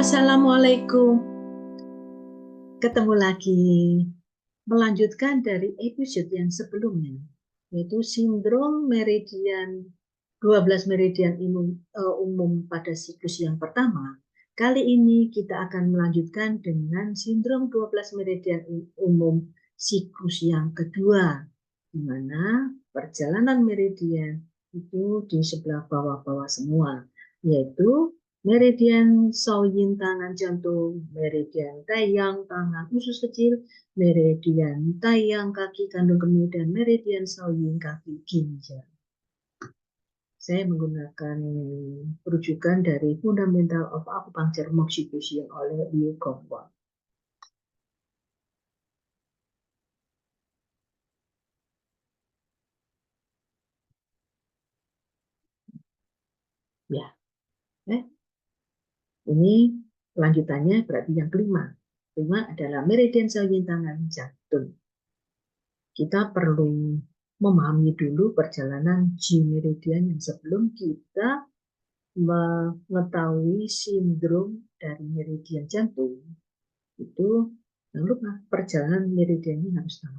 Assalamualaikum. Ketemu lagi. Melanjutkan dari episode yang sebelumnya, yaitu sindrom meridian 12 meridian umum pada siklus yang pertama. Kali ini kita akan melanjutkan dengan sindrom 12 meridian umum siklus yang kedua, di mana perjalanan meridian itu di sebelah bawah-bawah semua, yaitu meridian Shaoyin tangan jantung, meridian Taiyang tangan usus kecil, meridian Taiyang kaki kandung kemih, dan meridian Shaoyin kaki ginjal. Saya menggunakan rujukan dari Fundamental of Acupuncture Moxibustion oleh Liu Gongwang. Ya, ini lanjutannya berarti yang kelima. Kelima adalah meridian Shaoyin tangan jantung. Kita perlu memahami dulu perjalanan G meridian yang sebelum kita mengetahui sindrom dari meridian jantung. Itu jangan lupa perjalanan meridian ini harus tahu.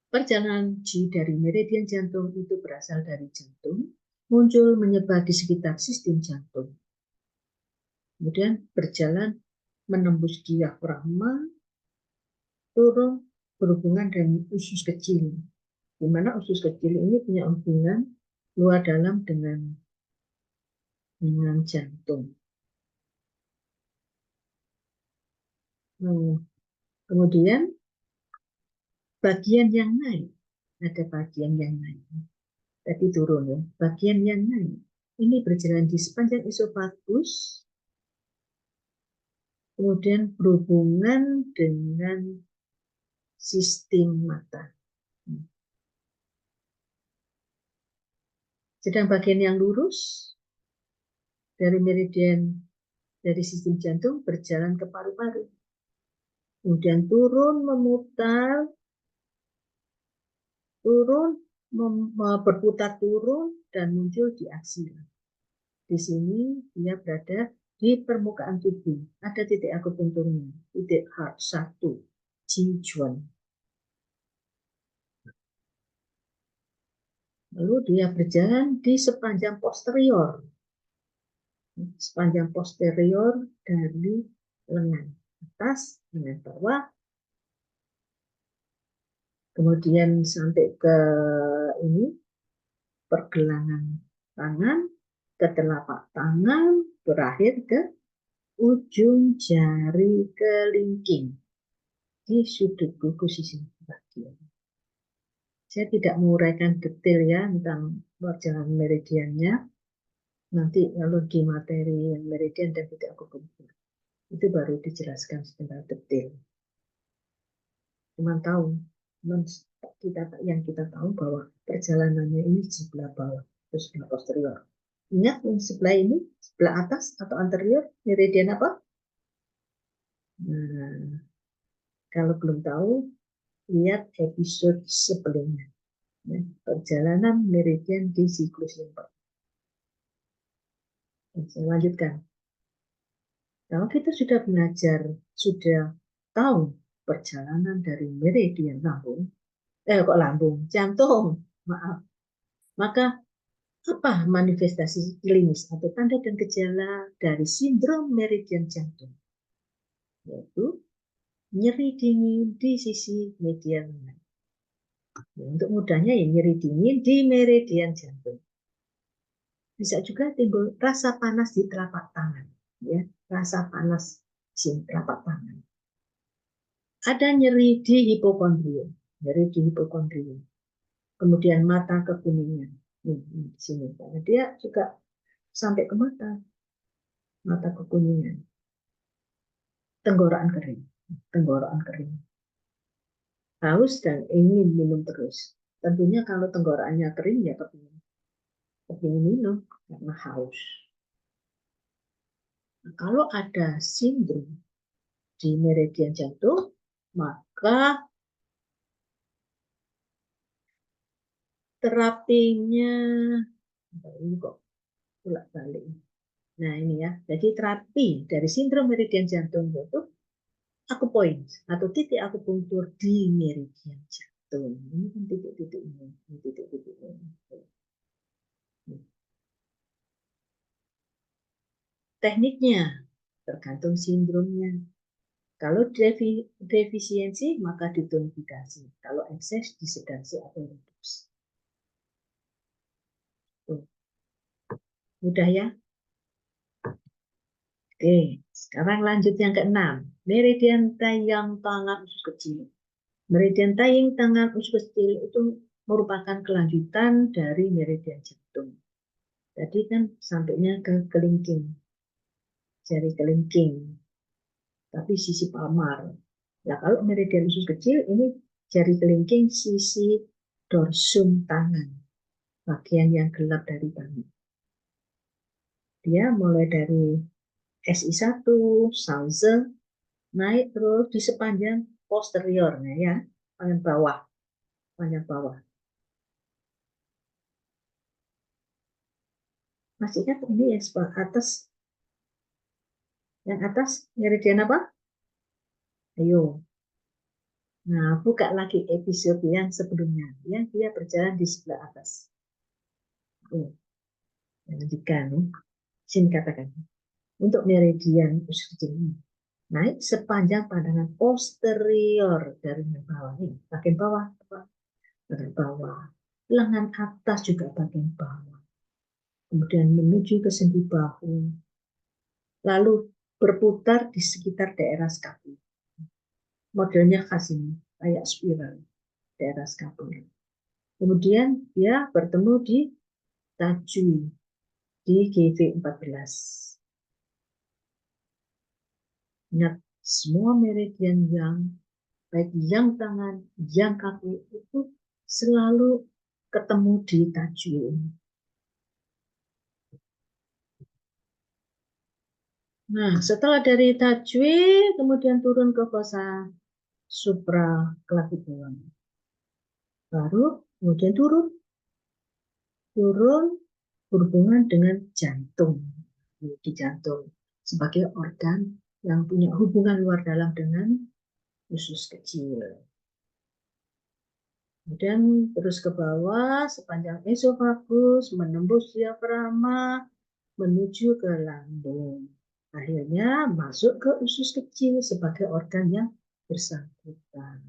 Perjalanan G dari meridian jantung itu berasal dari jantung, muncul menyebar di sekitar sistem jantung. Kemudian berjalan menembus diafragma, turun berhubungan dengan usus kecil, di mana usus kecil ini punya hubungan luar dalam dengan jantung. Kemudian bagian yang naik, ada bagian yang naik, tadi turun ya, bagian yang naik ini berjalan di sepanjang esofagus, kemudian berhubungan dengan sistem mata. Sedang bagian yang lurus dari meridian dari sistem jantung berjalan ke paru-paru, kemudian turun memutar, turun berputar turun dan muncul di aksila. Di sini dia berada di permukaan tubuh. Ada titik akupunkturnya, titik heart 1, Jijuan. Lalu dia berjalan di sepanjang posterior dari lengan atas, lengan bawah, kemudian sampai ke ini pergelangan tangan, ke telapak tangan, berakhir ke ujung jari kelingking di sudut buku sisi bagian. Saya tidak menguraikan detail ya tentang perjalanan meridiannya. Nanti kalau di materi yang meridian dan titik akupunktur itu baru dijelaskan secara detail. Cuma tahu, yang kita tahu bahwa perjalanannya ini di sebelah bawah, terus sebelah posterior. Ingat yang sebelah ini, sebelah atas atau anterior, meridian apa? Nah, kalau belum tahu, lihat episode sebelumnya. Ya, perjalanan meridian di siklus yang pertama. Saya lanjutkan. Kalau kita sudah belajar, sudah tahu perjalanan dari meridian jantung, maaf. Maka apa manifestasi klinis atau tanda dan gejala dari sindrom meridian jantung? Yaitu nyeri dingin di sisi medial lengan. Untuk mudahnya ya nyeri dingin di meridian jantung. Bisa juga timbul rasa panas di telapak tangan, ya, rasa panas di telapak tangan. Ada nyeri di hipokondrium, Kemudian mata kekuningan. Di sini, karena dia juga sampai ke mata kekuningan. Tenggorokan kering. Haus dan ingin minum terus. Tentunya kalau tenggorokannya kering ya kepingin minum karena haus. Nah, kalau ada sindrom di meridian jantung, maka terapinya ini kok bolak-balik. Nah ini ya, jadi terapi dari sindrom meridian jantung itu akupoint atau titik akupunktur di meridian jantung. Ini kan titik-titik ini, titik-titik ini. Tekniknya tergantung sindromnya. Kalau defisiensi maka ditonifikasi. Kalau ekses disedasi atau reduksi. Mudah ya? Oke, sekarang lanjut yang keenam. Meridian tayang tangan usus kecil. Meridian tayang tangan usus kecil itu merupakan kelanjutan dari meridian jantung. Tadi kan sampainya ke kelingking, jari kelingking, tapi sisi palmar. Nah, kalau meridian usus kecil ini jari kelingking sisi dorsum tangan, bagian yang gelap dari tangan. Dia mulai dari SI1, Sauze, naik terus di sepanjang posteriornya ya, panjang bawah, panjang bawah. Masih ingat ini ya, atas, yang atas meridian apa? Ayo. Nah, buka lagi episode yang sebelumnya, yang dia berjalan di sebelah atas. Lanjutkan, sini katakan. Untuk meridian usus kecil ini, naik sepanjang pandangan posterior dari bawah ini, bagian bawah, bagian bawah, lengan atas juga bagian bawah, kemudian menuju ke sendi bahu, lalu berputar di sekitar daerah skapula. Modelnya khas ini, kayak spiral daerah skapula. Kemudian dia bertemu di tajui di GV14. Ingat, semua meridian yang baik yang tangan, yang kaki itu selalu ketemu di tajui. Nah, setelah dari tajui, kemudian turun ke fossa supraclavicular. Baru kemudian turun berhubungan dengan jantung, di jantung sebagai organ yang punya hubungan luar dalam dengan usus kecil. Kemudian terus ke bawah sepanjang esofagus, menembus diafragma, menuju ke lambung. Akhirnya masuk ke usus kecil sebagai organ yang bersangkutan.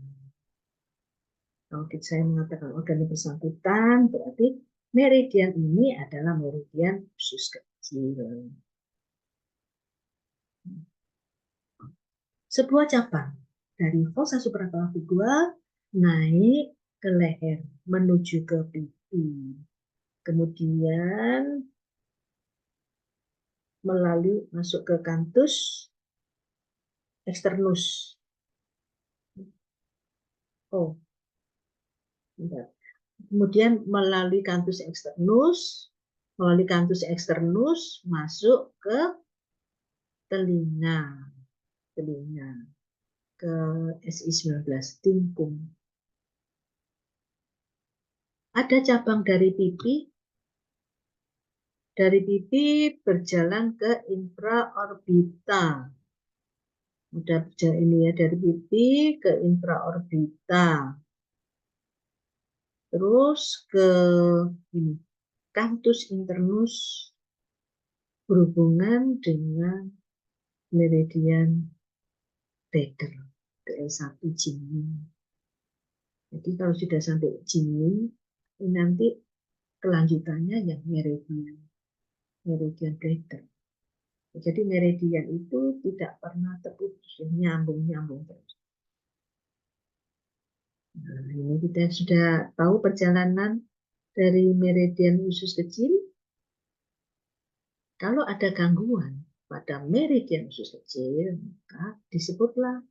Kalau saya mengatakan organ yang bersangkutan, berarti meridian ini adalah meridian usus kecil. Sebuah cabang dari fossa supraclavicular naik ke leher menuju ke pipi. Kemudian melalui masuk ke canthus externus. Oh, bentar. Kemudian melalui canthus externus masuk ke telinga ke SI19 tingkung. Ada cabang dari pipi berjalan ke infraorbita. Udah berjalan ini ya, dari pipi ke infraorbita. Terus ke ini, canthus internus berhubungan dengan meridian Baker ke L1 Jimmy. Jadi kalau sudah sampai Jimmy, nanti kelanjutannya yang meridian Baker. Jadi meridian itu tidak pernah terputus, nyambung terus. Nah, ini kita sudah tahu perjalanan dari meridian usus kecil. Kalau ada gangguan pada meridian usus kecil, maka disebutlah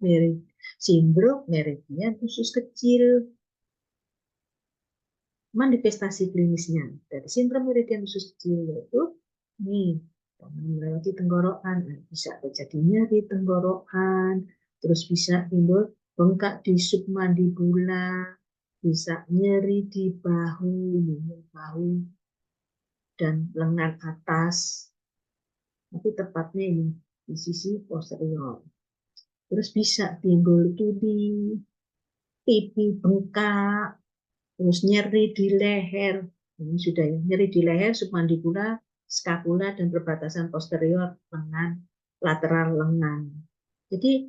sindrom meridian usus kecil. Manifestasi klinisnya dari sindrom meridian usus kecil yaitu nih, melewati tenggorokan, bisa terjadi nyeri tenggorokan, terus bisa timbul bengkak di submandibula, bisa nyeri di bahu, dan lengan atas, tapi tepatnya ini di sisi posterior. Terus bisa timbul itu di pipi bengkak, terus nyeri di leher. Ini sudah ya, nyeri di leher, submandibular, skapula, dan perbatasan posterior lengan, lateral lengan. Jadi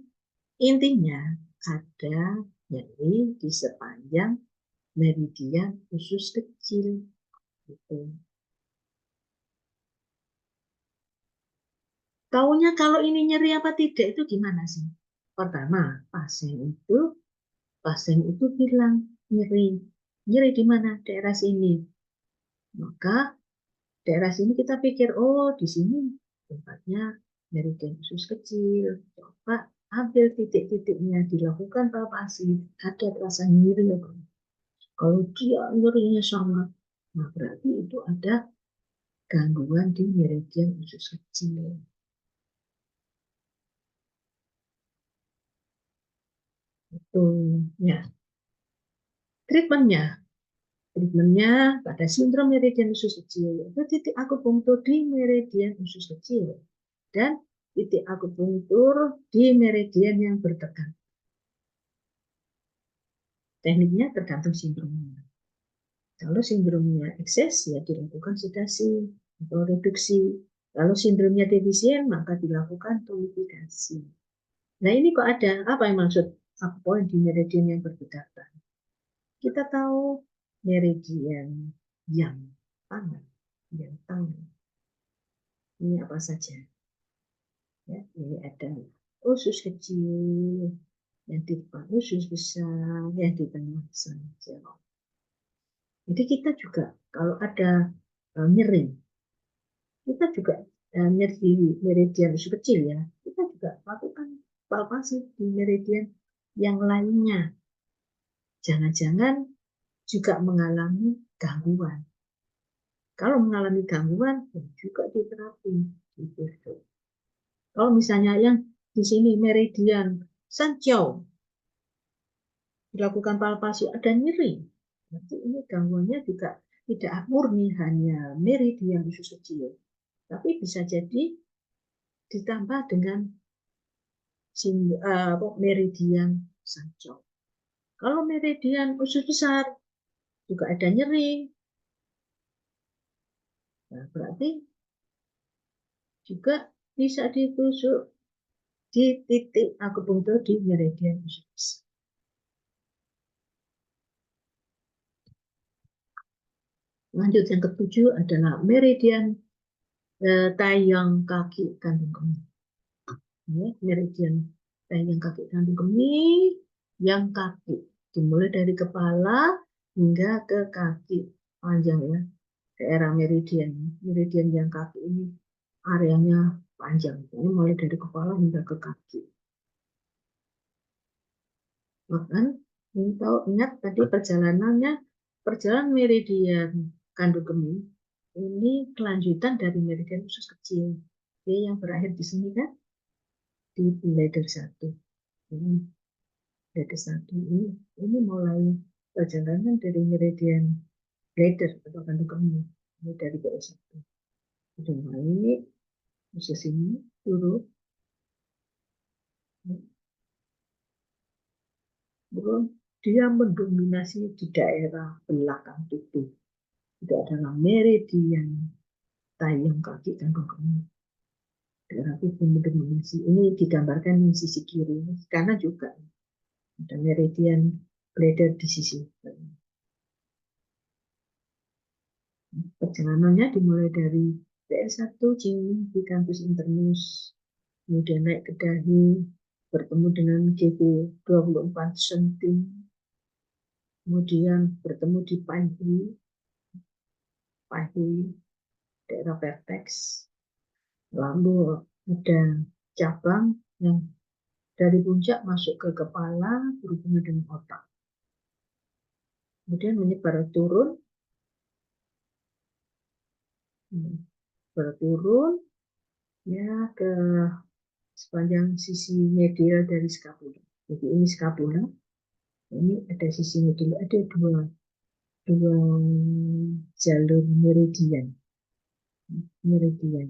intinya ada nyeri di sepanjang meridian usus kecil. Gitu. Taunya kalau ini nyeri apa tidak itu gimana sih? Pertama, pasien itu bilang nyeri. Nyeri di mana? Daerah sini. Maka daerah sini kita pikir, oh di sini tempatnya meridian usus kecil. Coba ambil titik-titiknya, dilakukan palpasi, ada rasa nyeri. Kalau dia nyerinya sama, nah berarti itu ada gangguan di meridian usus kecil. Itu ya. Treatmentnya pada sindrom meridian usus kecil itu titik akupunktur di meridian usus kecil dan titik akupunktur di meridian yang bertekan. Tekniknya tergantung sindromnya. Kalau sindromnya ekses ya dilakukan sedasi atau reduksi. Kalau sindromnya defisien maka dilakukan tonifikasi. Nah ini kok ada apa yang maksud poin di meridian yang berdekatan? Kita tahu meridian yang tangan, yang tangan. Ini apa saja? Ya, ini ada usus kecil, yang di depan usus besar, yang di tengah saja. Jadi kita juga kalau ada nyeri, kita juga nyeri di meridian usus kecil ya, kita juga lakukan palpasi di meridian yang lainnya. Jangan-jangan juga mengalami gangguan. Kalau mengalami gangguan, juga diterapi. Gitu. Kalau misalnya yang di sini meridian Sanjiao dilakukan palpasi ada nyeri, berarti ini gangguannya juga tidak murni hanya meridian usus kecil, tapi bisa jadi ditambah dengan meridian Sanjiao. Kalau meridian usus besar juga ada nyeri, nah, berarti juga bisa ditusuk di titik akupunktur di meridian usus besar. Lanjut yang ketujuh adalah meridian tayang kaki kandung kemih. Ya, meridian tayang kaki kandung kemih yang kaki dimulai dari kepala hingga ke kaki panjang ya. Daerah meridian yang kaki ini areanya panjang. Ini mulai dari kepala hingga ke kaki. Bahkan ingat tadi perjalanan meridian kandung kemih ini kelanjutan dari meridian usus kecil. Oke, yang berakhir di sini kan di bladder 1. Ini bladder 1 ini mulai perjalanan dari meridian bladder atau kandung kemih. Ini dari bladder 1. Sudah naik usus ini turun. Belum dia mendominasi di daerah belakang tubuh. Itu adalah meridian tayang kaki kandung kemih. Daerah tubuh mendominasi. Ini digambarkan di sisi kiri karena juga ada meridian bladder di sisi kanan. Perjalanannya dimulai dari PS1 di kampus internus, kemudian naik ke dahi, bertemu dengan GP 24 cm, kemudian bertemu di pahi, daerah vertex, lalu ada cabang yang dari puncak masuk ke kepala berhubungan dengan otak. Kemudian menyebar turun, berturun ya ke sepanjang sisi medial dari skapula. Jadi ini skapula, ini ada sisi medial, ada dua jalur meridian. meridian.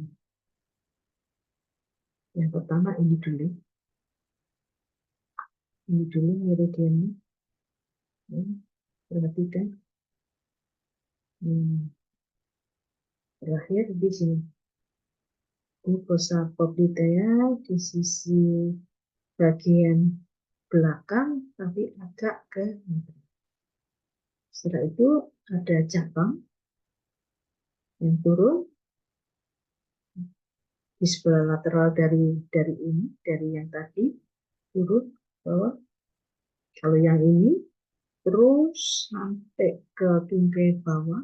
Yang pertama ini dulu. Ini dulu meridiannya. Perhatikan. Terakhir di sini. Ini fossa popliteal di sisi bagian belakang, tapi agak ke. Setelah itu ada cabang yang turun di sebelah lateral dari ini, dari yang tadi turun bawah. Kalau yang ini terus sampai ke tungkai bawah,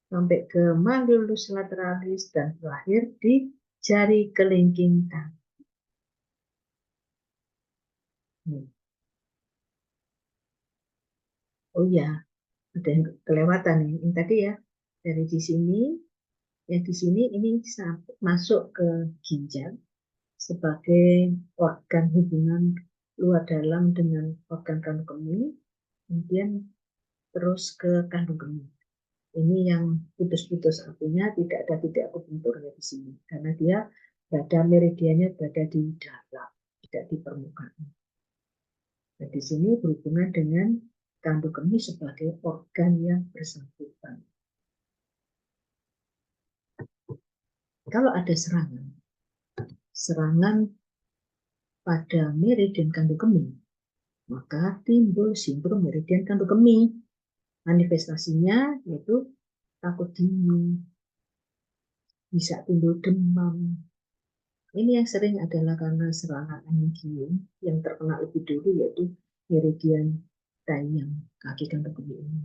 sampai ke malleolus lateralis dan terakhir di jari kelingking kaki. Oh ya, ada yang kelewatan nih. Ini tadi ya, dari di sini, yang di sini ini masuk ke ginjal sebagai organ hubungan luar dalam dengan organ kandung kemih, kemudian terus ke kandung kemih. Ini yang putus-putus, artinya tidak ada titik akupunkturnya di sini, karena dia berada meridiannya berada di dalam, tidak di permukaan. Nah, di sini berhubungan dengan kandung kemih sebagai organ yang bersangkutan. Kalau ada serangan pada meridian kandung kemih, maka timbul sindrom meridian kandung kemih. Manifestasinya yaitu takut dingin, bisa timbul demam. Ini yang sering adalah karena serangan angin yang terkena lebih dulu, yaitu meridian dayang kaki kandung kemih ini.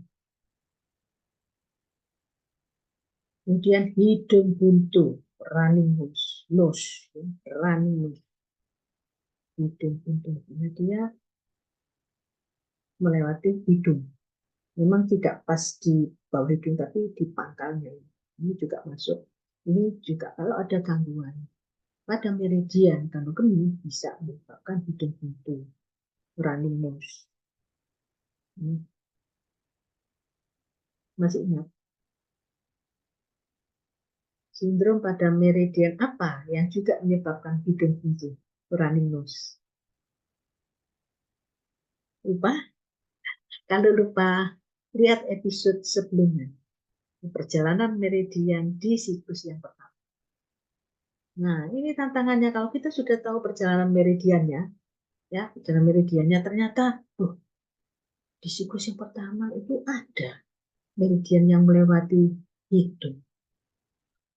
Kemudian hidung buntu, running nose, hidung buntu. Dia melewati hidung. Memang tidak pas di bawah hidung, tapi di pangkalnya. Ini juga masuk. Ini juga kalau ada gangguan pada meridian kandung kemih bisa menyebabkan hidung buntu, running nose. Masih ingat? Sindrom pada meridian apa yang juga menyebabkan hidung buntu, running nose? Lupa? Kalau lupa, lihat episode sebelumnya. Perjalanan meridian di siklus yang pertama. Nah, ini tantangannya kalau kita sudah tahu perjalanan meridiannya, ya, perjalanan meridiannya ternyata, di siklus yang pertama itu ada meridian yang melewati hidung.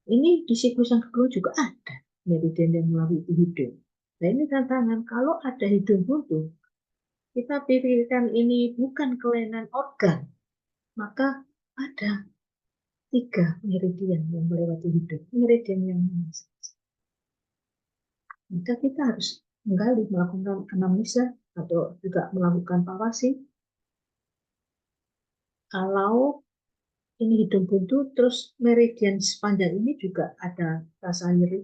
Ini di siklus yang kedua juga ada meridian yang melewati hidung. Nah, ini tantangan kalau ada hidung buntu, kita pikirkan ini bukan kelainan organ, maka ada 3 meridian yang melewati hidung. Meridian yang mana saja. Maka kita harus menggali, melakukan anamnesa atau juga melakukan pawasi. Kalau ini hidung buntu, terus meridian sepanjang ini juga ada rasa nyeri.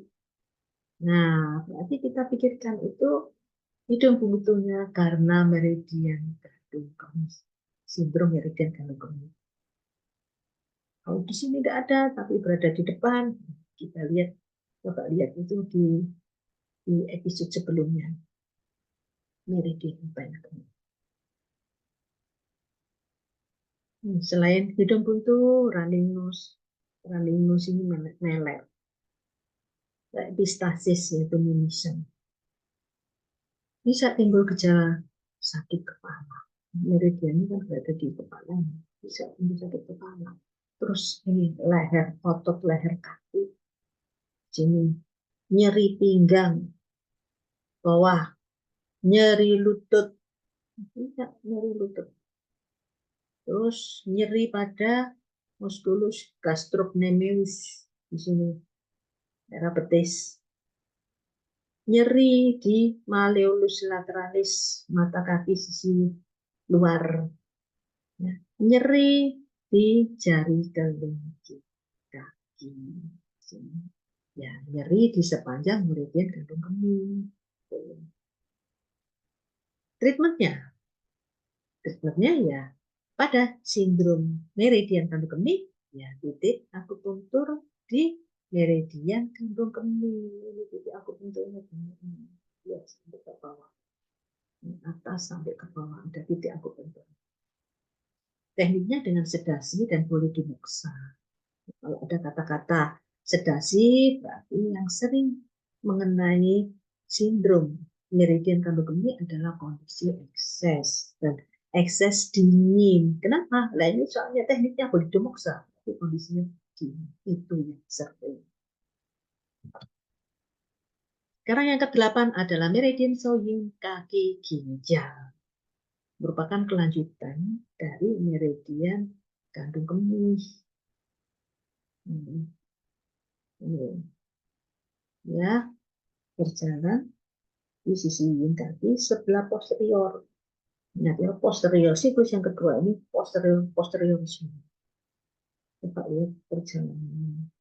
Nah, berarti kita pikirkan itu hidung buntunya karena meridian kandung kemih, sindrom meridian kandung kemih. Kalau di sini tidak ada, tapi berada di depan, kita lihat, coba lihat itu di episode sebelumnya. Meridian banyak. Selain hidung buntu, running nose ini meler. Epistasis yaitu mimisan. Bisa timbul gejala sakit kepala. Meridian ini kan berada di kepala, bisa timbul sakit kepala. Terus ini leher, otot leher kaki, sini nyeri pinggang, bawah, nyeri lutut, tidak nyeri lutut. Terus nyeri pada musculus gastrocnemius di sini, daerah betis. Nyeri di malleolus lateralis, mata kaki sisi luar. Nyeri di jari kelingking kaki. Ya, nyeri di sepanjang meridian kandung kemih. Treatmentnya ya pada sindrom meridian kandung kemih Ya, titik akupunktur di meridian kandung kemih. Ini titik akupunkturnya begini. Ya, sampai ke bawah. Atas sampai ke bawah ada titik akupunktur. Tekniknya dengan sedasi dan polidimoksa. Kalau ada kata-kata sedasi, berarti yang sering mengenai sindrom meridian kandung kemih adalah kondisi ekses dan ekses dingin. Kenapa? Nah ini soalnya tekniknya polidimoksa, tapi kondisinya dingin. Itu yang sering. Sekarang yang ke-8 adalah meridian Soyin kaki ginjal. Merupakan kelanjutan dari meridian kandung kemih. Ini ya, berjalan di sisi yin kaki sebelah posterior. Nah, ya, posterior siklus yang kedua ini posteriorisme. Coba lihat perjalanan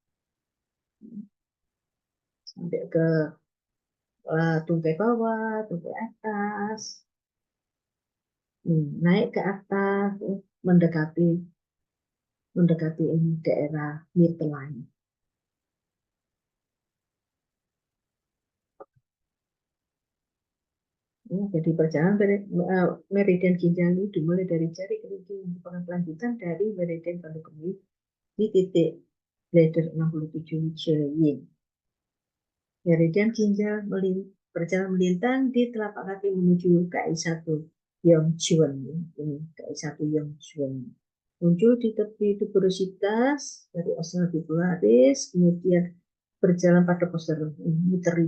sampai ke tungkai bawah, tungkai atas, naik ke atas, mendekati ini daerah midline. Ya, jadi perjalanan meridian ginjal ini dimulai dari jari kelingking yang merupakan kelanjutan dari meridian kandung kemih di titik bladder 67 Yin. Meridian ginjal berjalan melintang di telapak kaki menuju KI1 Yongchuan. Ini KI1 Yongchuan. Muncul di tepi tuberositas dari osteoarticularis, kemudian berjalan pada posterior, muter.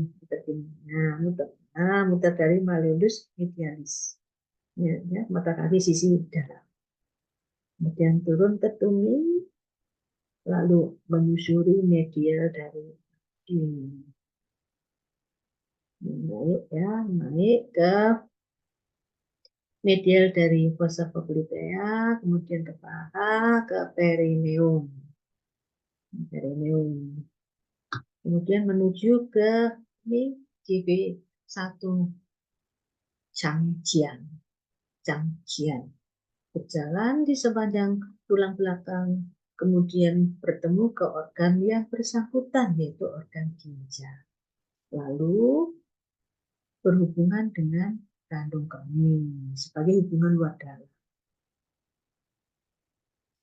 Muter dari malleolus medialis. Ya, mata kaki sisi dalam. Kemudian turun ke tumit, lalu menyusuri medial dari ini. Naik ke medial dari fossa popliteal, kemudian ke paha, ke perineum. Kemudian menuju ke ini GB1 Changjian. Berjalan di sepanjang tulang belakang, kemudian bertemu ke organ yang bersangkutan, yaitu organ ginjal. Lalu berhubungan dengan kandung kemih sebagai hubungan luar dalam.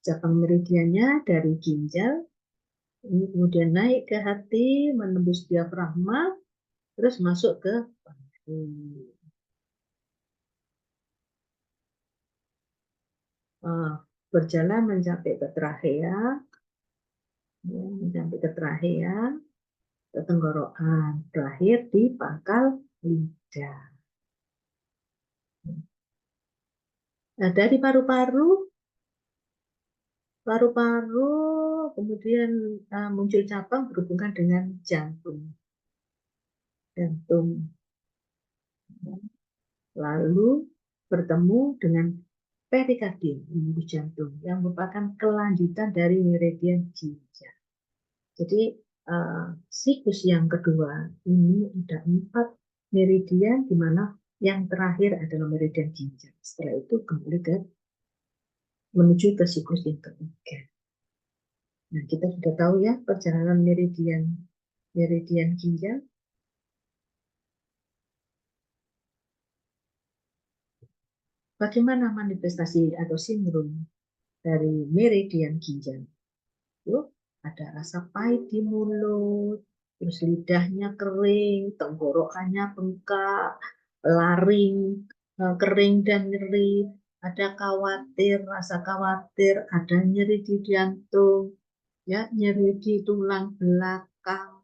Cabang meridiannya dari ginjal, ini kemudian naik ke hati, menembus diafragma, terus masuk ke paru. Berjalan mencapai ke trachea, ke tenggorokan, terakhir di pangkal lidah. Nah, dari paru-paru kemudian muncul cabang berhubungan dengan jantung. Lalu bertemu dengan perikardium, embus jantung, yang merupakan kelanjutan dari meridian ginjal. Jadi siklus yang kedua ini ada 4 meridian, di mana yang terakhir adalah meridian ginjal. Setelah itu kembali menuju ke siklus yang ketiga. Nah, kita sudah tahu ya perjalanan meridian ginjal. Bagaimana manifestasi atau sindrom dari meridian ginjal? Ada rasa pahit di mulut, terus lidahnya kering, tenggorokannya bengkak, laring kering dan nyeri, ada rasa khawatir, ada nyeri di jantung, ya, nyeri di tulang belakang.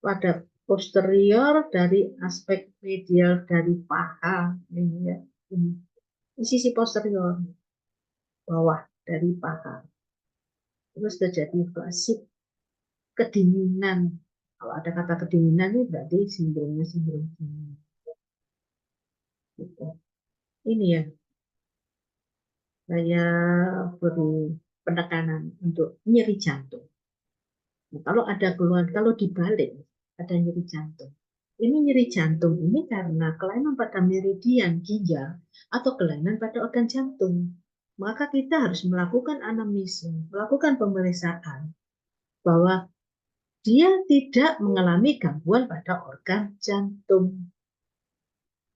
Pada posterior dari aspek medial dari paha, ini ya, ini sisi posterior bawah dari paha. Terus terjadi klasik kedinginan. Kalau ada kata kedinginan ini berarti sindrom dingin. Gitu. Ini ya, saya beri penekanan untuk nyeri jantung. Nah, kalau dibalik ada nyeri jantung. Ini nyeri jantung ini karena kelainan pada meridian ginjal atau kelainan pada organ jantung. maka kita harus melakukan anamnesis, melakukan pemeriksaan bahwa dia tidak mengalami gangguan pada organ jantung.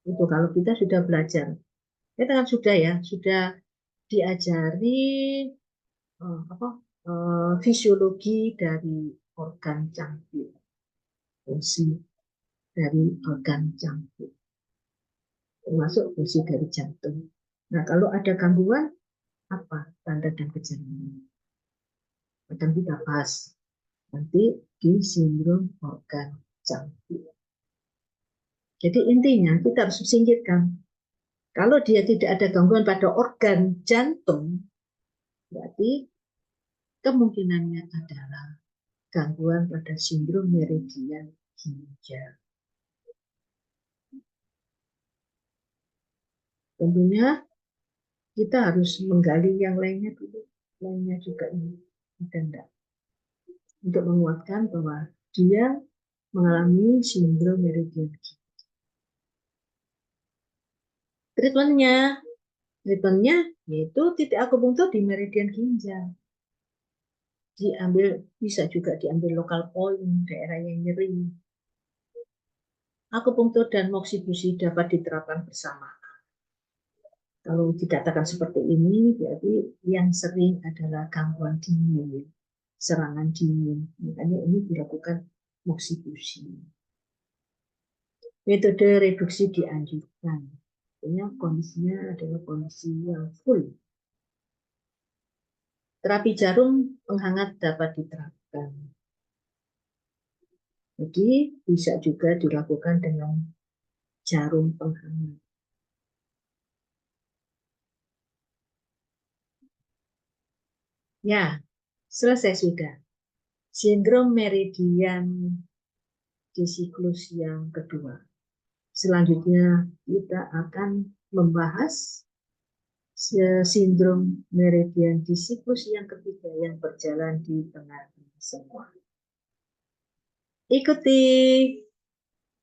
Itu kalau kita sudah belajar. Kita kan sudah diajari fisiologi dari organ jantung, fungsi dari organ jantung, termasuk fungsi dari jantung. Nah, kalau ada gangguan, apa tanda dan gejalanya? Akan kita bahas nanti di sindrom organ jantung. Jadi intinya kita harus singkirkan. Kalau dia tidak ada gangguan pada organ jantung, berarti kemungkinannya adalah gangguan pada sindrom meridian ginjal. Tentunya kita harus menggali yang lainnya dulu. Lainnya juga ini ada enggak. Untuk menguatkan bahwa dia mengalami sindrom meridian ginjal. Treatmentnya yaitu titik akupunktur di meridian ginjal. Bisa juga diambil lokal point, daerah yang nyeri. Akupunktur dan moksibusi dapat diterapkan bersama. Kalau dikatakan seperti ini, berarti yang sering adalah gangguan dingin, serangan dingin. Makanya ini dilakukan moksibusi. Metode reduksi dianjurkan. Artinya kondisinya adalah kondisi yang full. Terapi jarum penghangat dapat diterapkan. Jadi bisa juga dilakukan dengan jarum penghangat. Ya, selesai sudah. Sindrom meridian di siklus yang kedua. Selanjutnya kita akan membahas sindrom meridian di siklus yang ketiga yang berjalan di tengah semua. Ikuti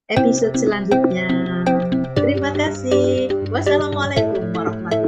episode selanjutnya. Terima kasih. Wassalamualaikum warahmatullahi wabarakatuh.